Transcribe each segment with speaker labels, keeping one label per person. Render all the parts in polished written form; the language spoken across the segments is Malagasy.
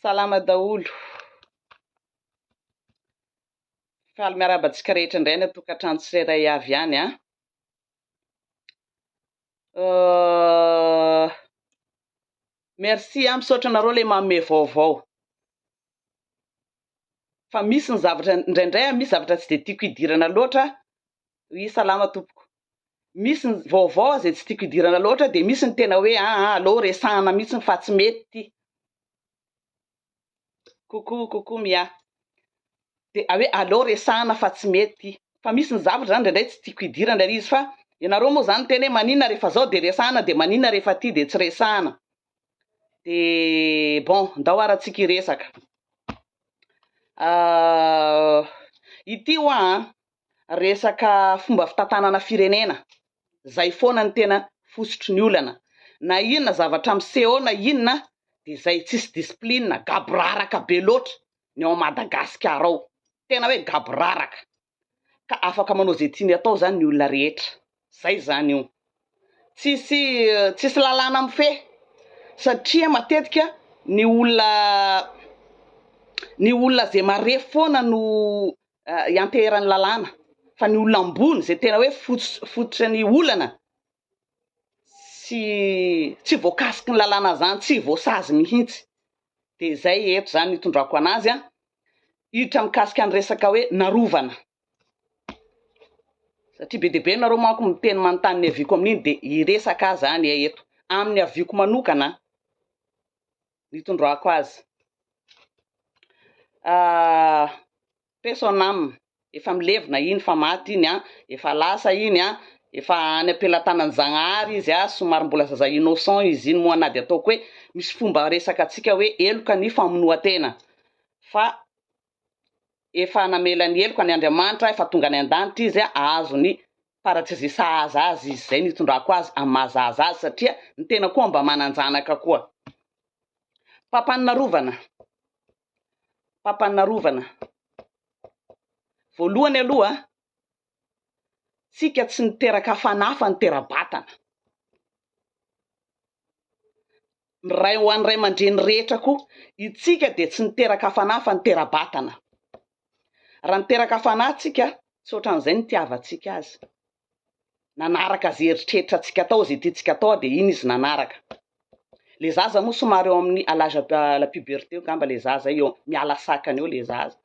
Speaker 1: Salama daolo. Faly miarabantsika rehetra indray ny tokantrano tsirairay avy ihany a. Merci misaotra anareo le manome vaovao. Fa misy ny zavatra indraindray misy zavatra tsy de tiako idirana loatra. Oui, salama tompoko. Misy ny vaovao izay tsy tiako idirana loatra dia misy ny tena hoe aleo resahana mihitsy fa tsy mety. Coucou Mia. Dia hoe aleo resahana fa tsy mety. Fa misy ny zavatra zany indraindray tsy tiako idirana ilay izy fa ianareo moa zany tena hoe maninona rehefa zao dia resahana dia maninona rehefa ty dia tsy resahana. Dia bon, ndao arantsika hiresaka. Ity hoa resaka fomba fitantanana firenena. Zay foana ny tena fosotry ny olana. Na inona zavatra miseho na inona dia zay tsisy discipline, gaboraraka be loatra ny ao Madagasikara ao. Tena hoe gaboraraka. Ka afaka manao zay tiany atao zany ny olona rehetra. Zay zany io. Tsisy lalàna mifehy. Satria matetika ny olona zay marefo foana no ianteran'ny lalàna. Fa ny olona ambony zay tena hoe fototra ny olana tsy voakasiky ny lalàna zany, tsy voasazy mihitsy. Dia zay eto zany itondrako anazy a. Hiditra mikasika ny resaka hoe narovana. Satria be dia be nareo manko miteny manontany ny haviako amin'iny dia hiresaka zany eto. Amin'ny haviako manokana nitondrako azy. Personam efa milevina iny fa maty iny efa lasa iny efa any am-pelatanan'ny-Zagnahary izy somary mbola zaza innocent izy iny moa nady ataoko hoe misy fomba resaka antsika hoe eloka ny famonoan-tena. Fa efa namela ny eloka ny Andriamanitra efa tonga any an-danitra izy ahazo ny paratsizisa azy izy zay nitondrako azy amin'ny mahazaza azy satria ny tena koa mba mananjanaka koa. Papanina voalohany aloha tsika tsy niteraka fanahy fa nitera-batana. Ray ho an'ny ray aman-dreny rehetra koa itsika dia tsy niteraka fanahy fa nitera-batana. Raha niteraka fanahy tsika tsy ohatran'izay nitiavantsika azy. Nanaraka zay eritreritra tsika tao zay tiantsika tao dia iny izy nanaraka. Le zaza moa somary eo amin'ny à l'âge la puberté ngamba le zaza io miala sakany eo le zaza.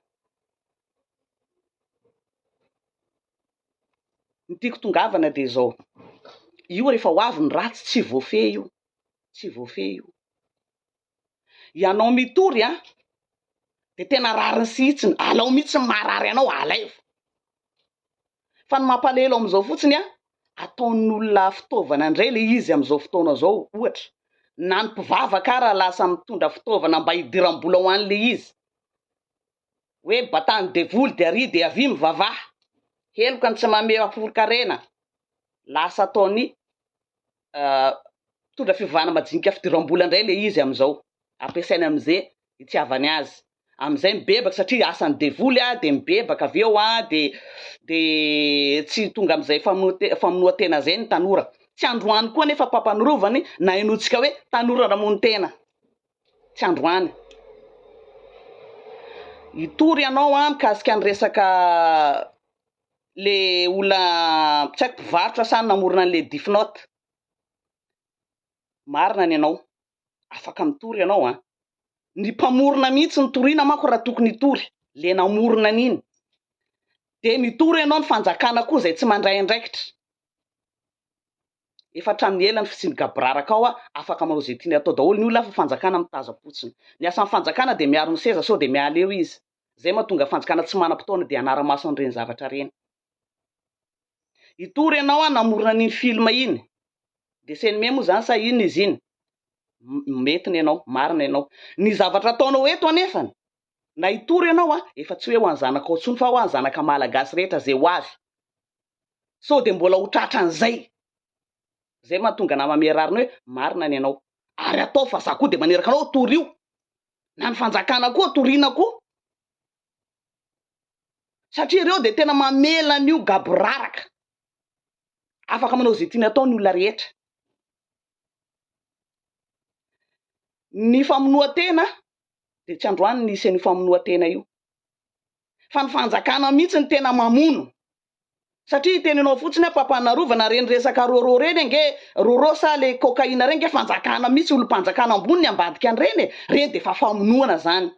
Speaker 1: Ny tiako tongavana dia zao. Io rehefa ho avy ny ratsy tsy voafehy io. Tsy voafehy io. Ianao mitory dia tena rariny sihitsiny. Alao mihitsy marary anao alaivo. Fa ny mampalahelo amin'izao fotsiny ataon'olona fitaovana indray le izy amin'izao fotoana zao ohatra. Na ny mpivavaka raha lasa mitondra fitaovana mba hidiram-bola ho an'le izy. Hoe batany devoly dia ary dia avy mivavaha. Heloka ny tsy manome amporokarena. Lasa ataony mitondra fivavahana majinika fidiram-bola indray le izy amin'izao. Ampiasainy amin'izay itiavany azy. Amin'izay mibebaka satria asany devoly dia mibebaka avy eo dia tsy tonga amin'izay famonoan-tena izay ny tanora. Tsy androany koa nefa pampanorovany na hainoantsika hoe tanora namono-tena. Tsy androany. Hitory ianao mikasika ny resaka le olona tsy haiko mpivarotra sa namorona an'le difinote. Marina ny ianao. Afaka mitory ianao Ny mpamorona mihitsy nitoriana manko raha tokony hitory. Le namorona an'iny. Dia mitory ianao ny fanjakana koa izay tsy mandray andraikitra. Efa hatramin'ny ela ny fisiany gaboraraka ao afaka manao izay tiany atao daholo ny olona fa fanjakana mitaza-potsiny. Ny asan'ny fanjakana dia miaro ny seza sao dia miala eo izy. Zay mahatonga fanjakana tsy manam-potoana dia anara-maso an'ireny zavatra ireny. Hitory ianao namorona an'iny film iny. Dessin animé moa zany sa inona izy iny. Mety ny ianao, marina ianao. Ny zavatra ataonao eto anefany na hitory ianao efa tsy hoe ho an'ny zanakao intsony fa ho an'ny zanaka malagasy rehetra zay ho avy. Sao dia mbola ho tratran'izay. Zay mahatonga na mamerarina hoe marina ny ianao. Ary atao fa za koa dia maneraka anao tory io. Na ny fanjakana koa toriana koa. Satria ireo dia tena mamela an'io gaboraraka. Afaka manao izay tiany atao ny olona rehetra. Ny famonoan-tena de tsy androany nisy an'io famonoan-tena io. Fa ny fanjakana mihitsy ny tena mamono. Satria teninao fotsiny Pampanarovana reny resaka roro reny nge roro sa le cocaïne reny nge fanjakana mihitsy olom-panjakana ambony ambadika an'reny reny de fa famonoana zany.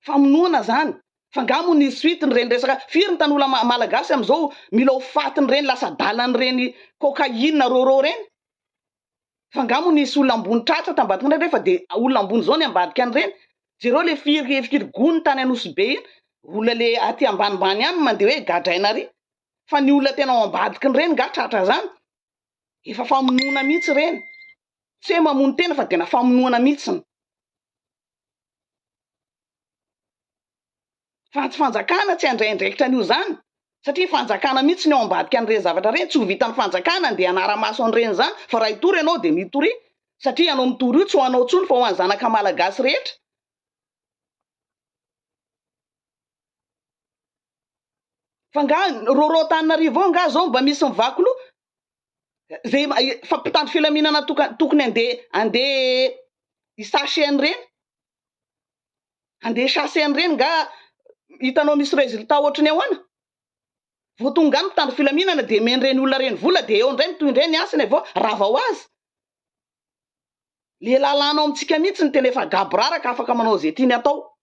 Speaker 1: Famonoana zany. Fa ngamo ny suite reny resaka firy ny tanora malagasy amizao mila ho fatiny reny lasa dalany reny cocaïne roro reny. Fa ngamo nisy olona ambony tratra tambadika reny refa de olona ambony zao ny ambadika an'reny. Jereo le firy gony tany Anosibe iny. Olona le aty ambanimbany any mandeha hoe gadraina ary. Fa ny olona tena ao ambadiky reny nga tratra zany. Efa famonoana mihitsy reny. Tsy hoe mamono tena fa tena famonoana mihitsy. Fa tsy fanjakana tsy andraindraikitra an'io zany. Satria fanjakana mihitsy ny ao ambadika an'ireny zavatra reny. Tsy ho vitan'ny fanjakana de anara-maso an'reny zany. Fa raha hitory ianao de mitory. Satria anao mitory io tsy ho anao tsony fa ho an'ny zanaka malagasy rehetra. Fa nga roro Antananarivo nga zao mba misy mivakolo zay fa mpitandro filaminana tokony ande isasy an'reny. Ande chasser an'reny nga hitanao misy résultat ohatrany ahoana. Vao tonga any mpitandro filaminana de men'reny olona reny vola de eo ndray mitoy ndray ny asany avao rava ho azy. Le lalanao amitsika mihitsy ny tena efa gaboraraka afaka manao zay tiany atao.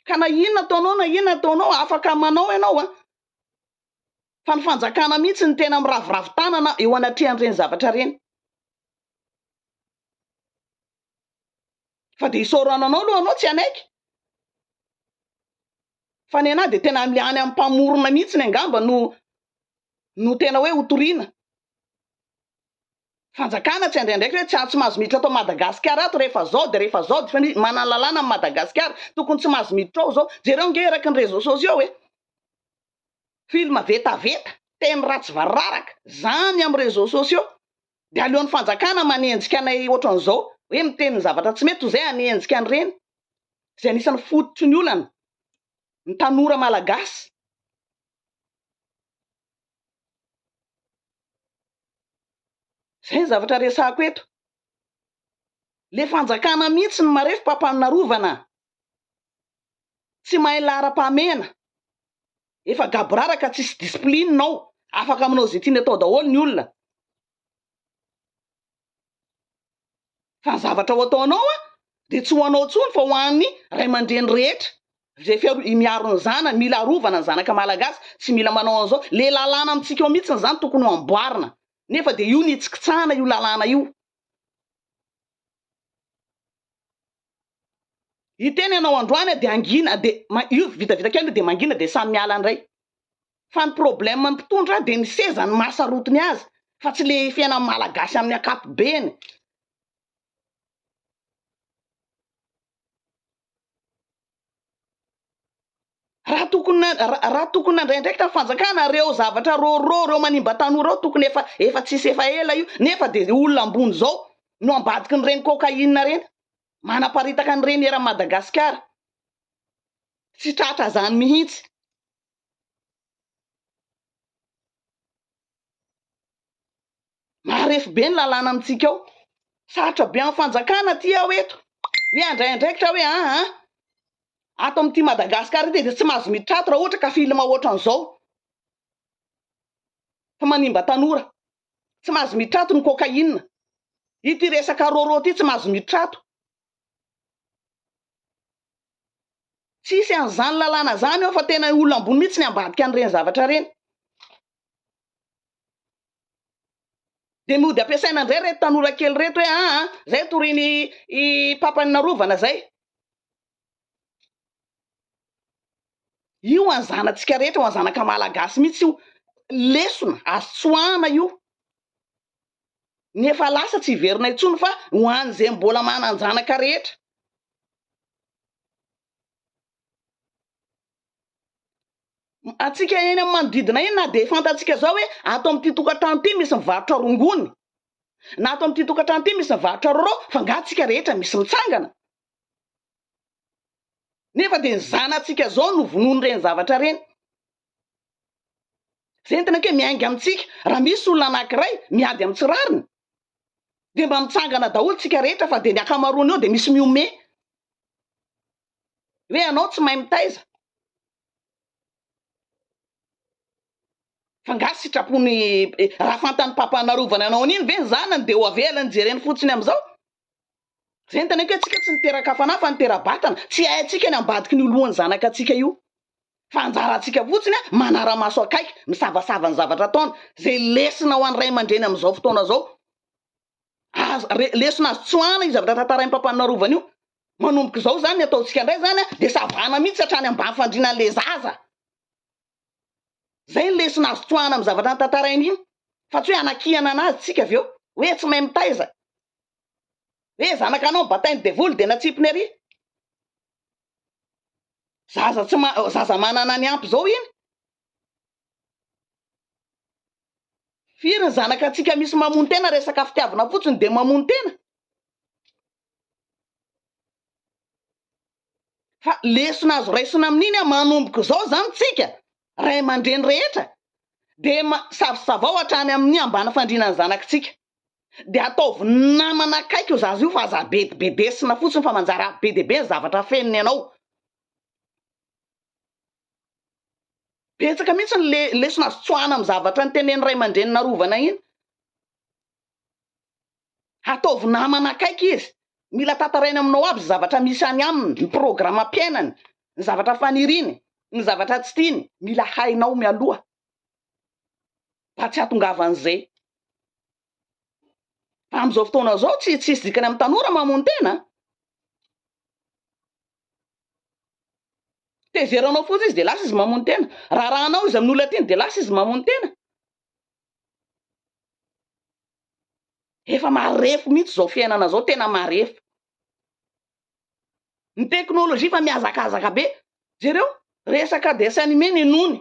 Speaker 1: Ka na inona ataonao afaka manao ianao fa ny fanjakana mihitsy ny tena miraviravin-tanana eo anatrehan'reny zavatra reny. Fa de isorananao aloha anao tsy anaiky. Fa ny anahy de tena any amin'ny mpamorona mihitsy ny angamba no tena hoe hotoriana. Fanjakana tsy andraindraiky hoe tsy mahazo miditra atao Madagasikara ato rehefa zao de rehefa zao fa manana lalàna amin'ny Madagasikara tokony tsy mahazo miditra ao zao. Jereo nge eraky ny réseaux sociaux film vetaveta teny ratsy vararaka zany amin'ny réseaux sociaux. De aleon'ny fanjakana manenjika anay ohatran'izao hoe miteny zavatra tsy mety ho zay anenjika an'reny. Zay anisan'ny fototry ny olana ny tanora malagasy. Zay zavatra resako eto. Le fanjakana mihitsy ny marefo Pampanarovana. Tsy mahay lara-pamena. Efa gaboraraka tsisy disciplinenao. Afaka aminao zay tiany atao daholo ny olona. Fa ny zavatra ho ataonao de tsy ho anao tsony fa ho an'ny ray aman-dreny rehetra. Zay miaro ny zana, mila arovana ny zanaka malagasy, tsy mila manao an'izao. Le lalàna amitsika eo mihitsy zany tokony ho amboarina. Nefa de io nitsikitsahana io lalàna io. Iteny ianao androany de angina de io vitavita kely de mangina de samy miala ndray. Fa ny problème ny mpitondra de ny seza ny mahasarotiny azy fa tsy le fiainan'ny malagasy amin'ny ankapobeny. Raha tokony ndraindraiky ta fanjakana reo zavatra roro reo manimba tanora ao tokony efa tsisy efa ela io nefa de olona ambony zao no ambadiky ny reny cocaïne reny manaparitaka ny reny era Madagasikara. Tsy tratra zany mihitsy. Marefo be ny lalàna amitsika ao. Saratra be amin'ny fanjakana ty aho eto. Hoe andraindraikitra hoe ato amin'ity Madagasikara ity de tsy mahazo mitrato raha ohatra ka film ohatran'izao. Fa manimba tanora. Tsy mahazo mitrato ny cocaïne. Ity resaka roro ty tsy mahazo mitrato. Tsisy an'izany lalàna zany fa tena olona ambony mihitsy ny ambadika an'reny zavatra reny. De mody ampiasaina indray reto tanora kely reto hoe zay toriny i Pampanarovana zay. Io anzanatsika rehetra ho anzanaka malagasy mihitsy io. Lesona azo-tsoahana io. Nefa lasa tsy hiverina intsony fa ho an'izay mbola mananjanaka rehetra. Atsika eny amin'ny manodidina eny na de fantatsika zao hoe ato amin'ity tokantrano ity misy mivarotra rongony. Na ato amin'ity tokantrano ity misy mivarotra roro fa ngatsika rehetra misy mitsangana. Nefa de ny zanatsika zao no vonoiny reny zavatra reny. zay tena hoe miainga amintsika raha misy olona anankiray miady amin'ny tsirariny de mba mitsangana daholo tsika rehetra fa de ny akamaroany eo de misy miome hoe anao tsy mahay mitaiza fa ngasy sitrapony raha fantan'ny papanarovana anao an'iny ve ny zanany de ho avelany jereny fotsiny am'izao zay tena hoe tsika tsy niteraka fanahy fa nitera-batana tsy haintsika ny ambadiky ny olohany zanaka atsika io fa anjarantsika fotsiny manara-maso akaiky misavasava ny zavatra ataony zay lesina ho an'ny ray aman-dreny am'izao fotoana zao lesona azo tsoana izy zavatra tantarain'ny papanarovana io manomboka zao zany ny ataotsika indray zany de savana mihitsy hatrany ambany fandrinan'le zaza zay lesona azo tsoana amy zavatra tantarainy iny fa tsy hoe anakiana anazy tsika aveo hoe tsy mahay mitaiza hoe zanaka anao batainy devoly de natsipiny ary zaza manana ny ampy zao iny firy ny zanaka atsika misy mamono tena resaka fitiavana fotsiny de mamono tena fa lesona azo raisina amin'iny manomboka zao zany tsika ray aman-dreny rehetra de savosavao hatrany amin'ny ambana fandrinany zanakitsika de ataovy namana akaiky io zaza io fa aza bedesina fotsiny fa manjara be de be ny zavatra feniny ianao betsaka mihitsy ny lesona azo tsoana amy zavatra ny teneny ray aman-dreny narovana iny ataovy namana akaiky izy mila tantarainy aminao aby zavatra misy any aminy ny programa mpiainany ny zavatra faniriny ny zavatra tsy tiany mila hainao mialoha fa tsy hatongavan'izay fa am'izao fotoana zao tsy dikany amin'ny tanora mamono tena tezeranao fotsy izy de lasa izy mamono tena rahanao izy amin'olona tiny de lasa izy mamono tena efa marefo mihitsy zao fiainana zao tena marefo ny teknôlôjia fa miazakazaka be jereo resaka dessin animé ny nony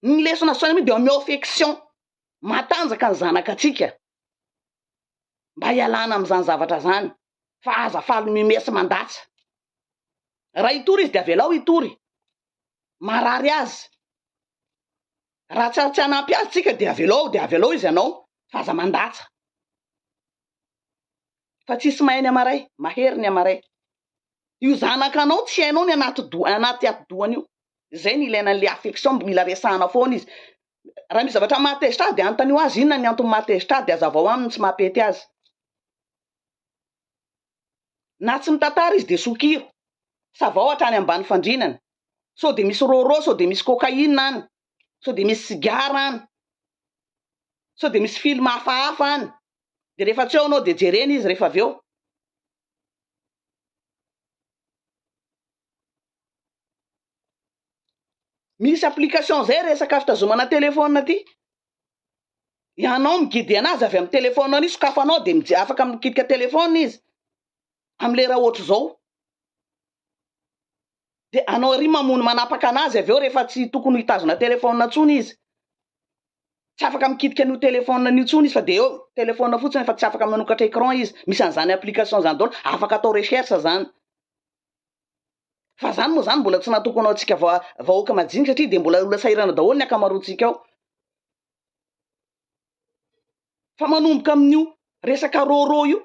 Speaker 1: ny lesona soany de omeo affection matanjaka ny zanaka atsika mba hialana am'izany zavatra zany fa aza faly mimesy mandatsa raha itory izy de avelao itory marary azy raha tsy anampy azy tsika de avelao izy anao fa aza mandatsa fa tsisy mahany amaray mahery ny amaray io zanaka anao tsy hainao ny anaty ati-dohany io zay ny ilainan'le affection mila resahana foana izy raha misy zavatra mahatezitra azy de anontanio azy inona ny antony mahatezitra azy de azavao aminy tsy mampety azy na tsy mitantara izy de sokiro savao hatrany ambany fandrinana so de misy roro so de misy cocaïne any so de misy sigara any so de misy film hafahafa any de rehefa tsy eo anao de jereny izy rehefa aveo misy application zay resaka fitazomana telefona ty ianao migidy anazy avy amin'ny telefona any sokafanao de afaka mikidika telefona izy am'le raha ohatry zao de anao ary mamono manapaka anazy aveo rehefa tsy tokony hitazona telefona tsony izy tsy afaka mikidika an'io telefona an'io tsony izy fa de eo telefona fotsiny fa tsy afaka manokatra écran izy misy an'izany application zany daholo afaka atao recherche zany fa zany moa zany mbola tsy natokonao atsika vahoaka majinika satria de mbola olona sahirana daholo ny akamaroantsika ao fa manomboka amin'io resaka roro io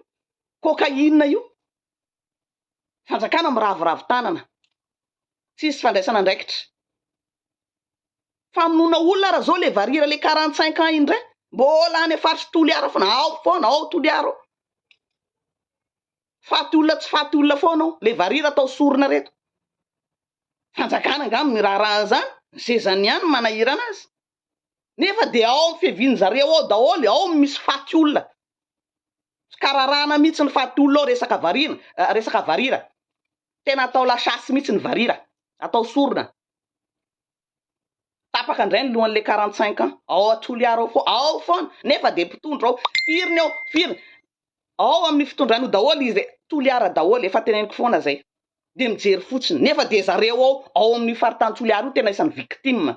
Speaker 1: cocaïne io fanjakana miravoravo tanana tsisy fandraisana andraikitra famonona olona raha zao le varira le 45 ans iny ndray mbola any afaritry toliara fona ao foana ao toliaro faty olona tsy faty olona foana ao le varira atao sorona reto fanjakana angamy ny raha zany sezany ihany manahirana azy nefa de ao feviny zareo ao daholo ao misy faty olona kararana mihitsy ny faty olona ao resaka varira tena atao lasasy mihitsy ny varira atao sorona tapaka indray ny lohan'le 45 ans ao atoliaro ao foana nefa de mpitondra ao firiny ao firiny ao amin'ny fitondrano daholo izy toliara daholo efa teneniko foana zay de mijery fotsiny nefa de zareo ao amin'ny faritantoliaro io tena isan'ny victime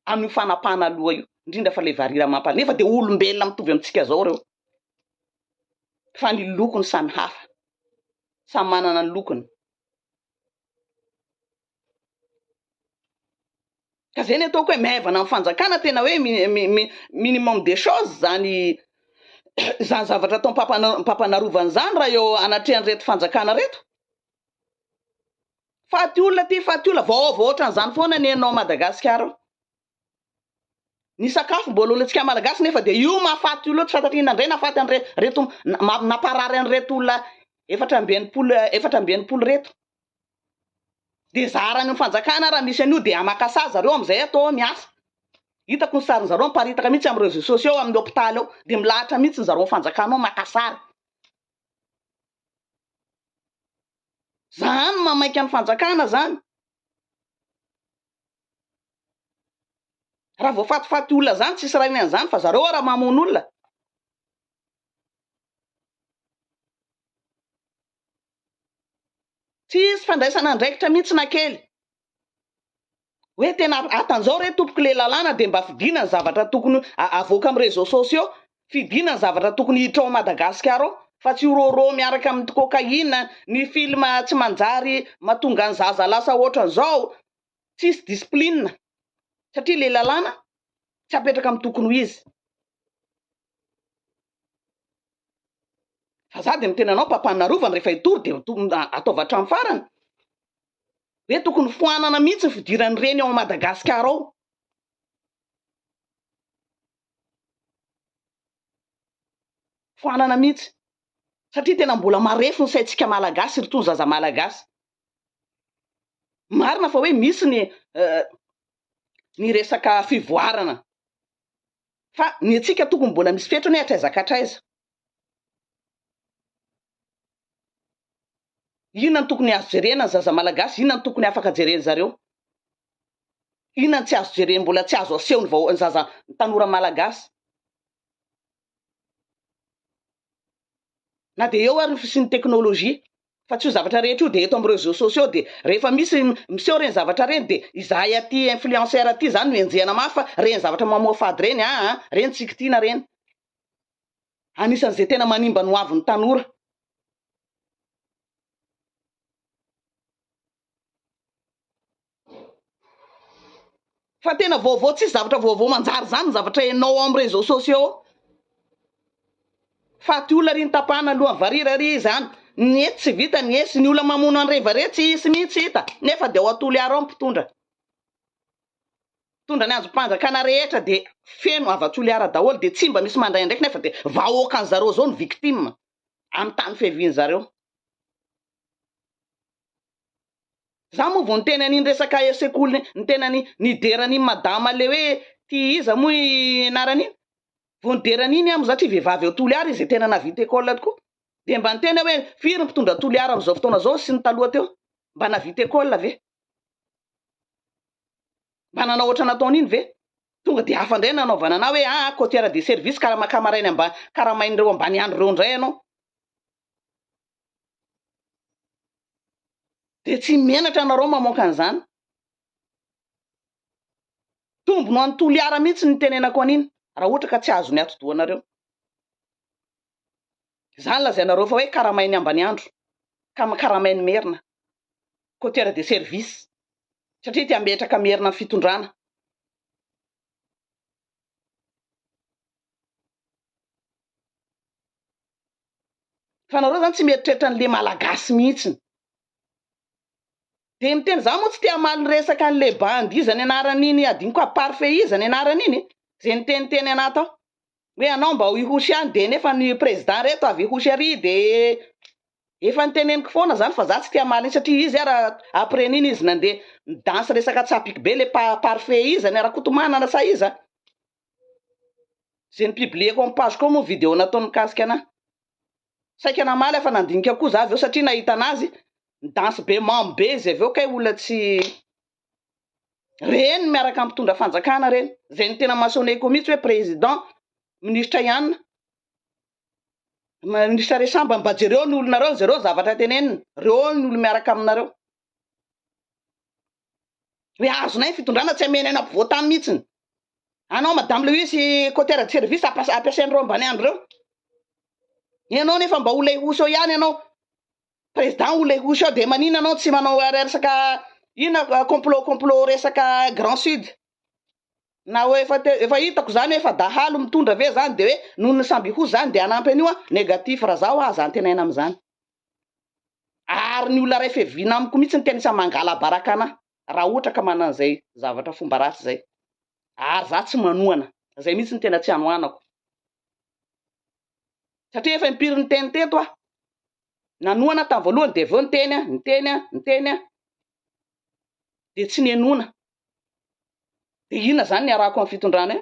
Speaker 1: amin'ny fanapana aloha io indrindra fa le varira mampal nefa de olombelona mitovy amintsika zao reo fa ny lokony samy hafa samy manana ny lokony ka zay ny ataoko hoe maivana amin'ny fanjakana tena hoe minimum des choses zany zany zavatra atao pampanarovana zany raha eo anatrehan reto fanjakana reto. Faty olona vaovao ohatran'izany foana ny anao Madagasikara. Ny sakafo mbola olantsika malagasy nefa de io mahafaty olo tsy fantatrina indray nafaty an reto naparary an reto olona 480 reto. De zarany ny fanjakana raha misy an'io de amakasa zareo am'izay atao miasa. Hitako ny sarin zareo miparitaka mihitsy amin'ny réseaux sociaux amin'ny hôpitaly ao de milahatra mihitsy ny zareo fanjakana makasary. Zany mamaika ny fanjakana zany. Raha vao fatifaty olona zany tsisy raha an'izany fa zareo raha mamono olona. Tsisy fandraisana andraikitra mihitsy na kely. Hoe tena atan'izao re tompoko le lalàna de mba fidina ny zavatra tokony avoaka amin'ny réseaux sociaux, fidina ny zavatra tokony hiditra ao Madagasikara ao, fa tsy roro miaraka amin'ny cocaïne, ny film tsy manjary mahatonga ny zaza lasa ohatran'izao, tsisy discipline. Satria le lalàna tsy apetraka amin'ny tokony ho izy. Fa za de mitena anao pampanarovana rehefa hitory de ataova hatramin'ny farany. Hoe tokony foanana mihitsy ny fidiran'ny reny ao Madagasikara ao. Foanana mihitsy. Satria tena mbola marefo ny saintsika malagasy rytony zaza malagasy. Marina fa hoe misy ny resaka fivoarana. Fa ny antsika tokony mbola misy fetrany hatraiza katraiza. Inona ny tokony azo jerena ny zaza malagasy, inona ny tokony afaka jereny zareo. Inona ny tsy azo jereny, mbola tsy azo aseho ny zaza tanora malagasy. Na de eo ary ny fisian'ny teknôlôjia, fa tsy io zavatra rehetra io de eto amin'ny réseaux sociaux de rehefa misy miseho reny zavatra reny de izahay aty influenceur aty zany no enjehana mafy fa reny zavatra mamoa fady reny reny tsika tiana reny. Anisan'izay tena manimba ny hoavin'ny tanora. Fa tena vaovao tsisy zavatra vaovao manjary zany zavatra enao amin'ny réseaux sociaux. Faty olona ry ny tapahana alohan'ny varira ry zany. Ny tsy vita ny esy, ny olona mamono an reva re tsy hisy mihitsy hita. Nefa de ao Toliara ao mpitondra. Tondra ny androm-panjakana rehetra de feno avy Toliara daholo de tsy mba misy mandray ndraiky nefa de vahoakan zareo zao ny victime amin'ny tany fiavian zareo. Za moa vao niteny an'iny resaka sekoly niteny niderany madama le hoe ty iza moa anarany iny. Vao niderany iny amin'ny satria vehivavy ao Toliara izy tena navita école tokoa. De mba niteny hoe firy mpitondra Toliara amin'izao fotoana zao sy ny taloha teo. Mba navita école ve? Mba nanao ohatry nataon'iny ve? Tonga de hafa indray nanaovana na hoe côtière de service karamakamairainy karamain'ireo ambany andro reo indray ianao. De tsy menatra nareo mamoaka an'izany. Tombono an'ny Toliara mihitsy ny tenenako an'iny. Raha ohatra ka tsy azo ny atodoanareo. Zany lazainareo fa hoe karamainy ambany andro. Karamainy merina. Côtière de service. Satria ty ametraka merina ny fitondrana. Fa nareo zany tsy mieritreritra an'le malagasy mihitsy. De miteny za moa tsy tia maliny resaka an'le bandy izy ny anaran'iny adinko koa parfait izy ny anaran'iny. Zay niteniteny anaty ao. Hoe anao mba ho ihosy any de nefa ny président reto avy ihosy ary de efa niteneniko foana zany fa za tsy tia maliny satria izy ara après niny izy nandeha nidansy resaka tsapiky be le parfait izy ny arakotomanana sa iza. Zay ny publieko amin'ny page koa moa vidéo nataony mikasika anahy. Saika namaly fa nandinika koa za avy eo satria nahita anazy nidansy be mamy be izy avy eo kay olona tsy reny miaraka amin'ny mpitondra fanjakana reny. Zay ny tena masoneko mihitsy hoe président ministra ihany. Ministra resamba mba jereo ny olonareo zareo zavatra tenenina. Reo ny olo miaraka aminareo. Hoe azonay fitondrana tsy amena ena mpivoatany mihitsy. Anao madame Louis côtière de service ampiasain'ireo ambany andro reo. Ianao nefa mba olona ihosy ihany ianao. Président olona ihosy de manina anao tsy manao resaka ina complot resaka Grand Sud. na hoe efa hitako zany efa dahalo mitondra ve zany de hoe noho ny samby ho zany de anampy an'io a negatif raha zaho aza antenaina am'izany ary ny olona ray fevina amiko mihitsy ny tena isa mangala baraka anahy raha ohatra ka manan'izay zavatra fomba ratsy zay ary za tsy manohana zay mihitsy ny tena tsy anohanako satria efa impiry ny teny teto a nanohana tamin'ny voalohany de veo niteny a de tsy nenona de inona zany ny arahako amin'ny fitondrana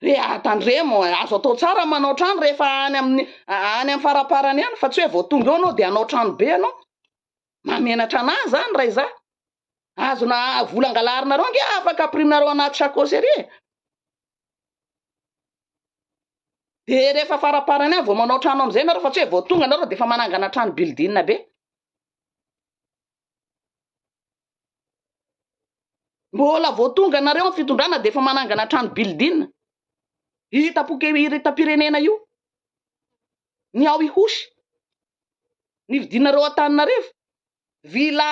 Speaker 1: hoe atandremo azo atao tsara manao trano rehefa any amin'ny faraparany any fa tsy hoe voatonga eo anao de anao trano be anao mamenatra anahy zany raha iza azona volangalarinareo nge afaka apriminareo anaty sakosy de rehefa faraparany any vao manao trano am'izay nareo fa tsy hoe voatonga nareo de efa manangana trano bildina be mbola voatonga nareo amin'ny fitondrana de efa manangana trano bildina hitam-pirenena io ny ao ihosy ny vidinareo Antananarivo vila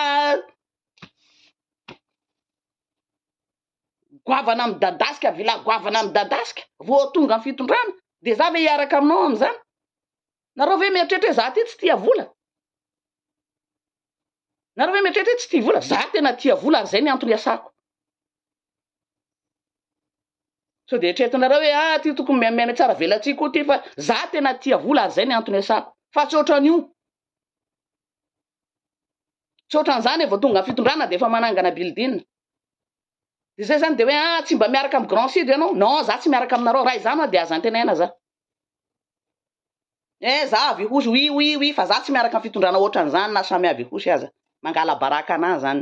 Speaker 1: goavana amin'ny dadasika vila goavana amin'ny dadasika voatonga amin'ny fitondrana de za ve hiaraka aminao am'izany nareo ve mieritreritra hoe za ty tsy tia vola nareo ve mieritreritra hoe tsy tia vola za tena tia vola ary zay ny antony asako so de etretinareo hoe ty tokony miamena tsara velatsika koa ty fa za tena tia vola ary zay ny antony asako fa tsy ohatran'io tsy ohatran'izany vao tonga amin'ny fitondrana de efa manangana bildina de zay zany de hoe tsy mba miaraka amin'ny Grand Sud ianao non za tsy miaraka aminareo raha izany de aza antenaina za za avy ihosy oui fa za tsy miaraka amin'ny fitondrana ohatran'izany na samy avy ihosy aza mangala baraka anahy zany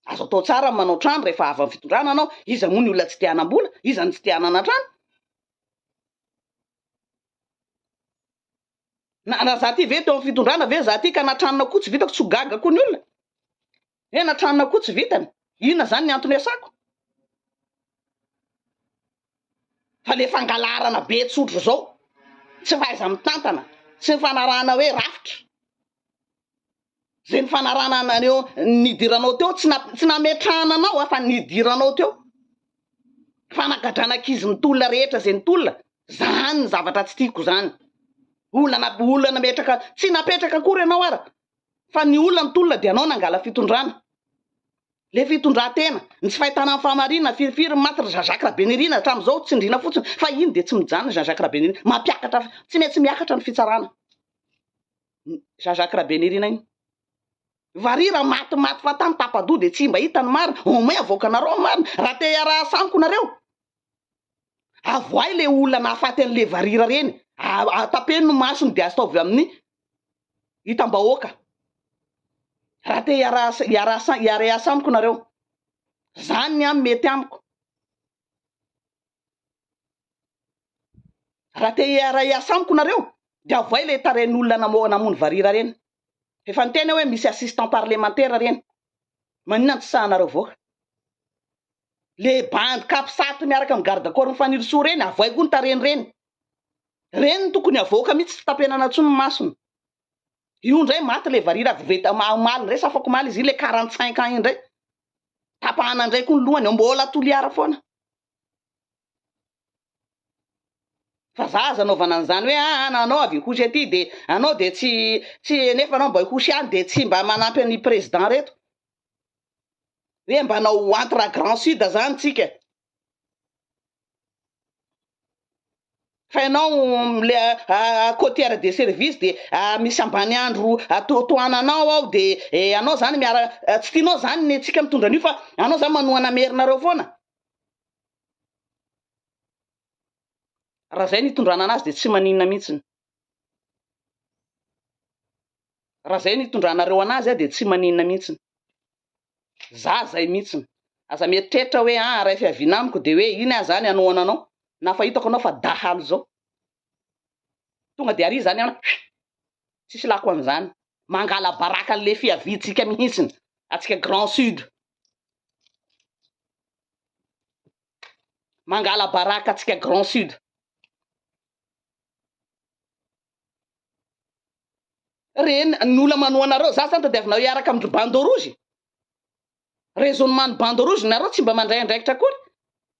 Speaker 1: azo atao tsara manao trano rehefa avy amin'ny fitondrana anao iza moa ny olona tsy tianam-bola iza ny tsy tianana trano na za ty ve teo amin'ny fitondrana ve za ty ka natranona koa tsy vitako tsy ho gaga koa ny olona natranona koa tsy vitany inona zany ny antony asako fa le fangalarana be tsotro zao tsy fahaiza mitantana tsy ny fanarahana hoe rafitra zay ny fanarahana anareo nidiranao teo tsy nametrahana anao fa nidiranao teo fanagadrana-kizy ny tolona rehetra zay ny tolona zany ny zavatra tsy tiako zany olona metraka tsy napetraka akory ianao ara fa ny olona ny tolona de anao nangala fitondrana le fitondran-tena ny tsy fahitana amin'ny fahamarinana firifiry maty Jean-Jacques Rabenirina hatramin'izao tsindriana fotsiny fa iny de tsy mijano Jean-Jacques Rabenirina mampiakatra tsy maintsy miakatra ny fitsarana Jean-Jacques Rabenirina iny varira maty fa tamy tapa-doha de tsy mba hitany marina omay avoakanareo marina raha te raha samiko nareo avoay le olona nahafaty an'le varira reny atapeno masony de ataovy amin'ny hitam-bahoaka raha te hiara samiko nareo zany ny amy mety amiko raha te hiara samiko nareo de avoay le taren'olona namony varira reny efa niteny hoe misy assistant parlementaire reny maninona tsy sahanareo voaka le bandy kapisaty miaraka amin'ny garde corps mifanirosoa reny avoay koa ny tareny reny tokony avoaka mihitsy tsy tapenana tsony ny masony io ndray maty le varira veta maly ndray safako maly izy le 45 ans indray tapahana ndray koa ny lohany mbola toliara foana fa za aza anaovana an'izany hoe anao avy ihosy aty de anao de tsy nefa anao mba ihosy any de tsy mba manampy any président reto hoe mba nao entre Grand Sud zany tsika fa ianao le côtière de service de misy ambany andro toananao ao de anao zany tsy tianao zany ny tsika mitondra an'io fa anao zany manohana merinareo foana raha zay nitondrana anazy de tsy maninona mihitsiny raha zay nitondranareo anazy de tsy maninona mihitsiny za zay mihitsiny aza mieritreritra hoe ray fiaviana amiko de hoe iny zany anohana anao na fa hitako anao fa dahalo zao tonga de ary zany anao tsisy lako am'izany mangala baraka an'le fiaviantsika mihitsiny atsika Grand Sud mangala baraka atsika Grand Sud reny ny olona manohanareo za zany tadiavinao hiaraka amin'ny ruban de rouge raisonnement ny bande rouge nareo tsy mba mandray andraikitra akory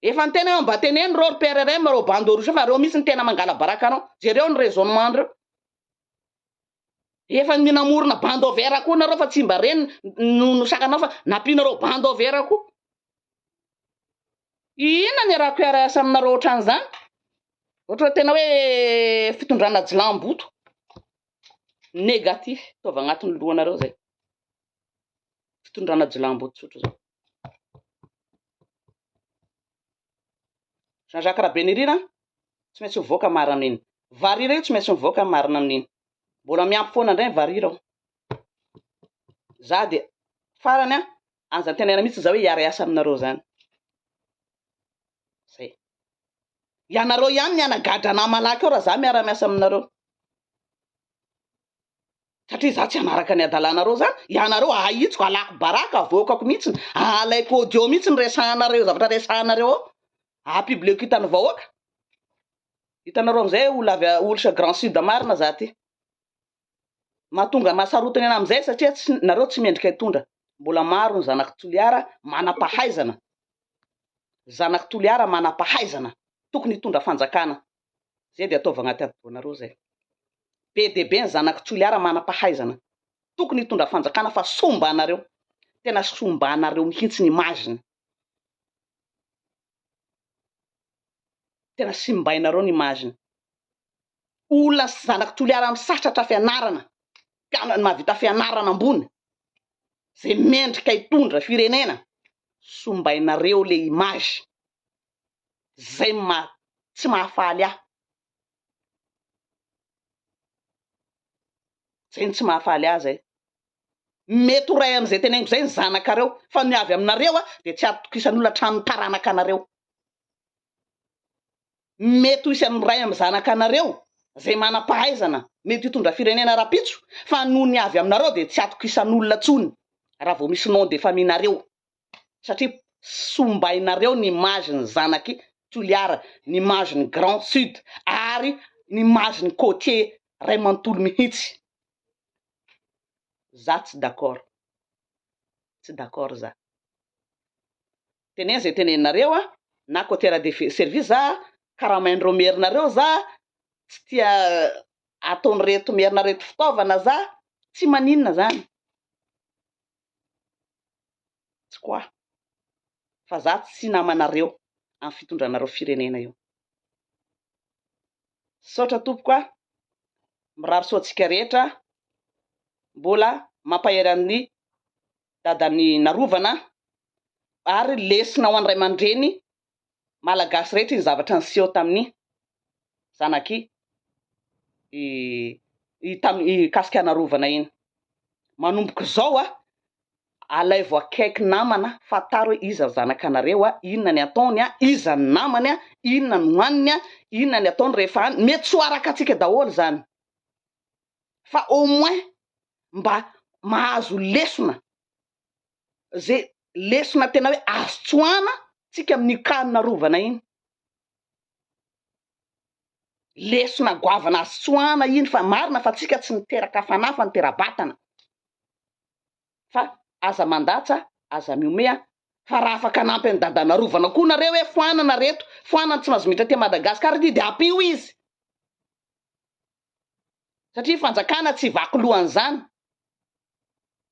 Speaker 1: efa nytena eo mba teneny reo PRRM reo bande rouge fa reo misy ny tena mangala baraka anao jereo ny raisonnement reo efa minamorona bande vert koa nareo fa tsy mba reny no sakanao fa nampinareo bande vert koa ina ny raha kiarasa aminareo ohatran'izany ohatra tena hoe fitondrana jilamboto négatif tova agnatin'ny lohanareo zay fitondrana jilamboto tsotro zao Jean-Jacques Rabenirina tsy maintsy mivoaka marina iny Vary reo tsy maintsy mivoaka marina amin'iny mbola miampy foana indray Vary reo za de farany a anjany tenena mihitsy za hoe hiary asa aminareo zany zay ianareo ihany ny anagadra na malaky eo raha za miara-miasa aminareo satria za tsy anaraka ny adalanareo zany ianareo ahitsiko alako baraka avoakako mihitsy alaiko audio mihitsy ny resahanareo zavatra resahanareo ao apiblieko hitany vahoaka hitanareo amizay olsa Grand Sud marina za ty mahatonga mahasarotiny ana amizay satria nareo tsy mendrika hitondra mbola maro ny zanaky Toliara manam-pahaizana zanaky Toliara manam-pahaizana tokony hitondra fanjakana zay de ataova agnaty ady-doanareo zay be de be ny zanaky Toliara manam-pahaizana tokony hitondra fanjakana fa sombanareo tena sombanareo mihitsy ny imaginy tena simbainareo ny imaginy olona zanaky Toliara misatratra fianarana mahavita fianarana ambony zay mendrika hitondra firenena sombainareo le image zay tsy mahafaly ahy zay tsy mahafaly ahy zay mety ho ray am'izay teneniko zay ny zanakareo fa ny avy aminareo a de tsy atokisan'olona trano taranaka anareo mety ho isy amin'ny ray amy zanakanareo zay manam-pahaizana mety hitondra firenena rapitso fa noho ny avy aminareo de tsy atokisan'olona tsony raha vao misy nom de faminareo satria sombainareo ny image ny zanaky Toliara ny image ny Grand Sud ary ny image ny côtier ray manontolo mihitsy za tsy d'accord za teneny zay teneninareo a na côtier de service za karaha maindreo merinareo za tsy tia ataony reto merina reto fitaovana za tsy maninona zany tsy koa fa za tsy namanareo amin'ny fitondranareo firenena io saotra tompoko a mirary soatsika rehetra mbola mampahery amin'ny dadany narovana ary lesina ho an'ray aman-dreny malagasy rehetra iny zavatra niseho tamin'ny zanaky kasika narovana iny manomboka zao a alay voakaiky namana fataro hoe iza zanakanareo a inona ny ataony a iza ny namany a inona ny hoaniny a inona ny ataony rehefa any mety tsy ho araka atsika daholo zany fa au moins mba mahazo lesona zay lesona tena hoe azo tsoana tsika amin'ny kanina rovana iny lesona goavana azo tsoana iny fa marina fa tsika tsy niteraka fanafa ny terabatana fa aza mandatsa aza miomea fa raha afaka anampy ny dadana rovana koa nareo hoe foanana reto foanana tsy mahazo miditra te Madagasikara ty de ampio izy satria fanjakana tsy vaky lohan'izany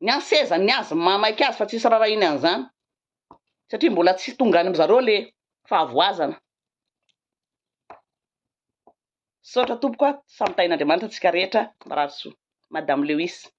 Speaker 1: ny anseza ny azy mamaiky azy fa tsisy rara iny an'izany satria mbola tsy tonga any am'zareo le fahavoazana saotra tompoko a samitain'Andriamanitra antsika rehetra marary soa Madame Lewis